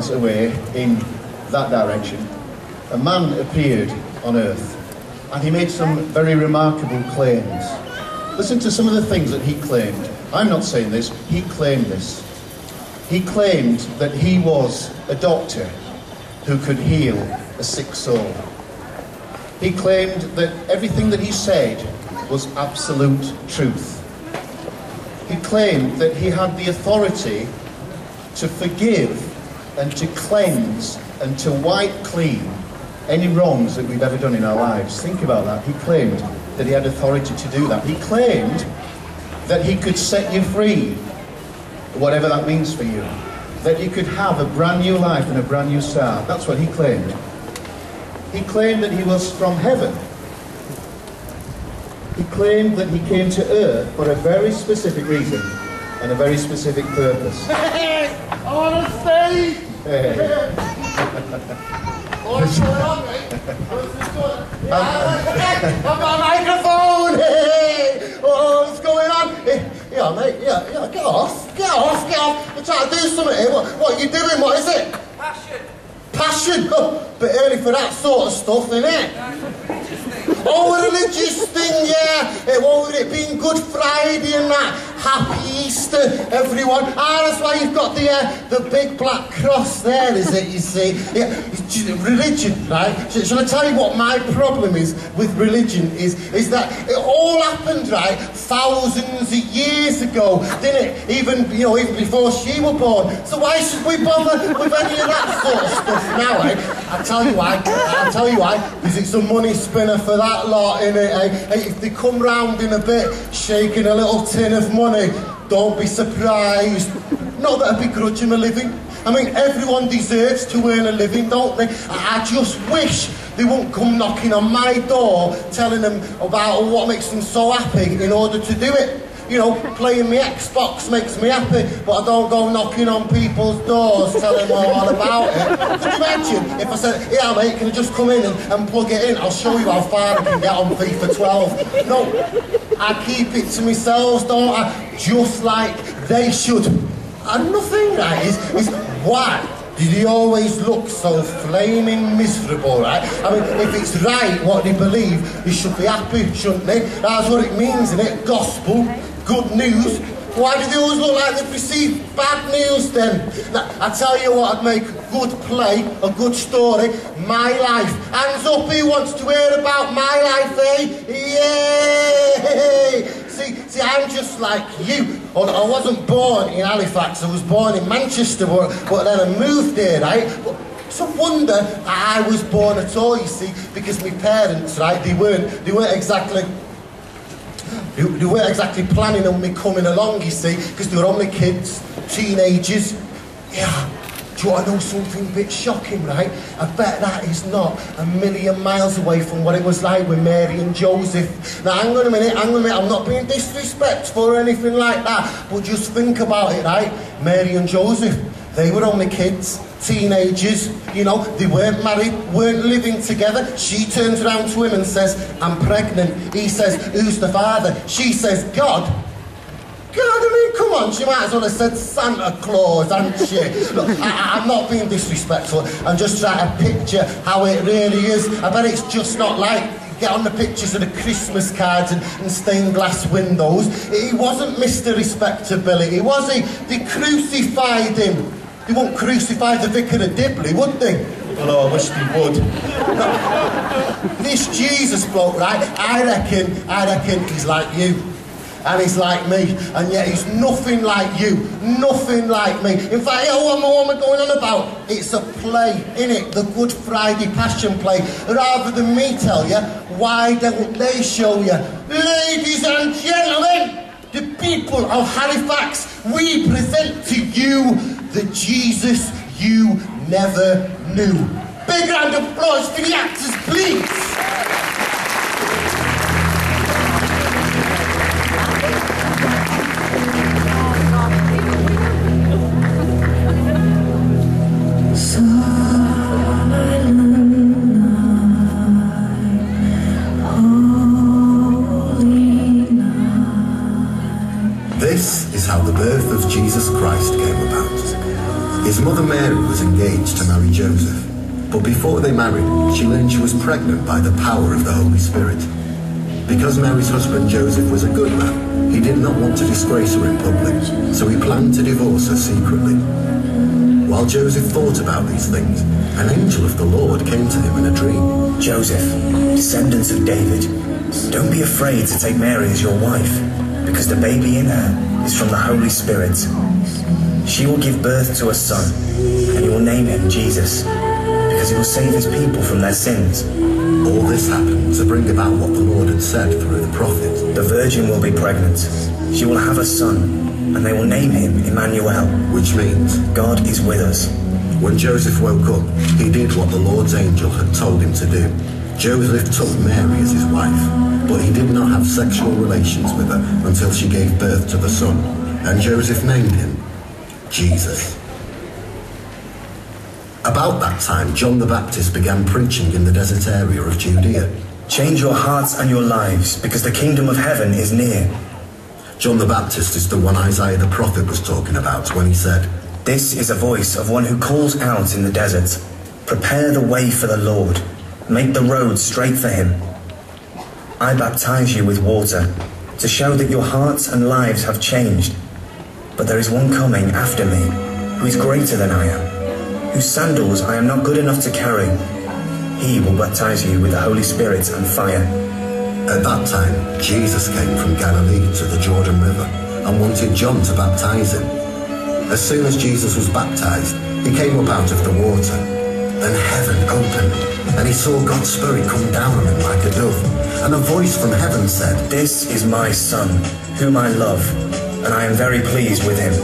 miles away in that direction, a man appeared on earth, and he made some very remarkable claims. Listen to some of the things that he claimed. I'm not saying this, he claimed this. He claimed that he was a doctor who could heal a sick soul. He claimed that everything that he said was absolute truth. He claimed that he had the authority to forgive and to cleanse and to wipe clean any wrongs that we've ever done in our lives. Think about that. He claimed that he had authority to do that. He claimed that he could set you free, whatever that means for you. That you could have a brand new life and a brand new start. That's what he claimed. He claimed that he was from heaven. He claimed that he came to earth for a very specific reason and a very specific purpose. Hey, I want to say! Hey. What's going on, mate? What's going on? I've got a microphone! Hey! Oh, what's going on? Hey, yeah, mate, yeah, get off. Get off, get off. I'm trying to do something here. What are you doing? What is it? Passion. Passion? Oh, bit early for that sort of stuff, isn't it? Oh, a religious thing, yeah. What with it being Good Friday and that. Happy Easter, everyone. Ah, that's why you've got the big black cross there, is it, you see? Yeah, it's just religion, right? Shall I tell you what my problem is with religion is that it all happened, right, thousands of years ago, didn't it? Even before she was born. So why should we bother with any of that sort of stuff now, eh? I'll tell you why, because it's a money spinner for that lot, innit, eh? If they come round in a bit, shaking a little tin of money, don't be surprised. Not that I begrudge him a living. I mean, everyone deserves to earn a living, don't they? I just wish they wouldn't come knocking on my door, telling them about what makes them so happy in order to do it. You know, playing my Xbox makes me happy, but I don't go knocking on people's doors telling them all about it. Could you imagine if I said, yeah mate, can you just come in and plug it in? I'll show you how far I can get on FIFA 12. No, I keep it to myself, don't I? Just like they should. Another thing, right, is why did he always look so flaming miserable, right? I mean, if it's right what they believe, they should be happy, shouldn't they? That's what it means, isn't it? Gospel, good news. Why do they always look like they've received bad news then? Now, I tell you what, I'd make a good play, a good story, my life. Hands up, who wants to hear about my life, eh? Yay! See, I'm just like you. I wasn't born in Halifax, I was born in Manchester, but then I moved here, right? It's a wonder I was born at all, you see, because my parents, right, they weren't exactly planning on me coming along, you see, because they were only kids, teenagers. Yeah. Do you want to know something a bit shocking, right? I bet that is not a million miles away from what it was like with Mary and Joseph. Now, hang on a minute, I'm not being disrespectful or anything like that, but just think about it, right? Mary and Joseph, they were only kids, teenagers, you know, they weren't married, weren't living together. She turns around to him and says, I'm pregnant. He says, who's the father? She says, God. God, I mean, come on, she might as well have said Santa Claus, hadn't she? Look, I'm not being disrespectful, I'm just trying to picture how it really is. I bet it's just not like, get on the pictures of the Christmas cards and stained glass windows. He wasn't Mr. Respectability, was he? They crucified him. They wouldn't crucify the Vicar of Dibley, would they? Although I wish they would. No, this Jesus bloke, right, I reckon he's like you. And he's like me, and yet he's nothing like you, nothing like me. In fact, what am I going on about? It's a play, innit? The Good Friday Passion play. Rather than me tell you, why don't they show you? Ladies and gentlemen, the people of Halifax, we present to you the Jesus you never knew. Big round of applause for the actors, please. This is how the birth of Jesus Christ came about. His mother Mary was engaged engaged to marry Joseph. But before they married, she learned she was pregnant by the power of the Holy Spirit. Because Mary's husband Joseph was a good man, he did not want to disgrace her in public, so he planned to divorce her secretly. While Joseph thought about these things, an angel of the Lord came to him in a dream. Joseph, descendant of David, don't be afraid to take Mary as your wife, because the baby in her is from the Holy Spirit. She will give birth to a son, and you will name him Jesus, because he will save his people from their sins. All this happened to bring about what the Lord had said through the prophet. The virgin will be pregnant. She will have a son, and they will name him Emmanuel, which means God is with us. When Joseph woke up, he did what the Lord's angel had told him to do. Joseph took Mary as his wife, but he did not have sexual relations with her until she gave birth to the son, and Joseph named him Jesus. About that time, John the Baptist began preaching in the desert area of Judea. Change your hearts and your lives, because the kingdom of heaven is near. John the Baptist is the one Isaiah the prophet was talking about when he said, "This is a voice of one who calls out in the desert, prepare the way for the Lord, make the road straight for him. I baptize you with water, to show that your hearts and lives have changed. But there is one coming after me, who is greater than I am, whose sandals I am not good enough to carry. He will baptize you with the Holy Spirit and fire." At that time, Jesus came from Galilee to the Jordan River and wanted John to baptize him. As soon as Jesus was baptized, he came up out of the water. Then heaven opened, and he saw God's Spirit come down on him like a dove. And a voice from heaven said, "This is my Son, whom I love, and I am very pleased with him."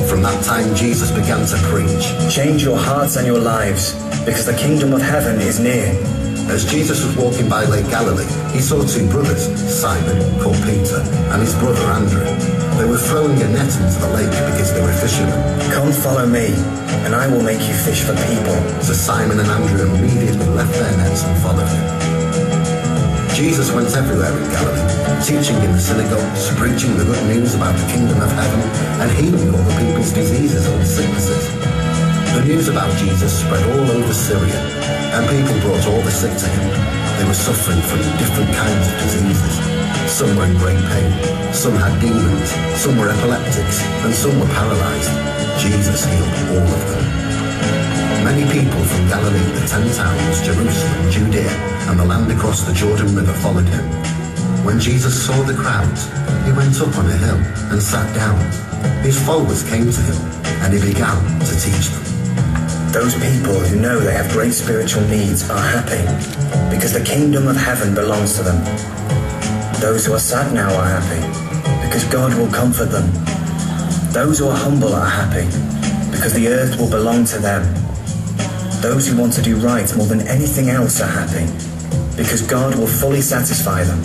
From that time, Jesus began to preach, "Change your hearts and your lives, because the kingdom of heaven is near." As Jesus was walking by Lake Galilee, he saw two brothers, Simon, called Peter, and his brother Andrew. They were throwing a net into the lake because they were fishermen. "Come follow me, and I will make you fish for people." So Simon and Andrew immediately left their nets and followed him. Jesus went everywhere in Galilee, teaching in the synagogues, preaching the good news about the kingdom of heaven, and healing all the people's diseases and sicknesses. The news about Jesus spread all over Syria, and people brought all the sick to him. They were suffering from different kinds of diseases. Some were in great pain, some had demons, some were epileptics, and some were paralyzed. Jesus healed all of them. Many people from Galilee, the 10 towns, Jerusalem, Judea, and the land across the Jordan River followed him. When Jesus saw the crowds, he went up on a hill and sat down. His followers came to him, and he began to teach them. Those people who know they have great spiritual needs are happy, because the kingdom of heaven belongs to them. Those who are sad now are happy, because God will comfort them. Those who are humble are happy, because the earth will belong to them. Those who want to do right more than anything else are happy, because God will fully satisfy them.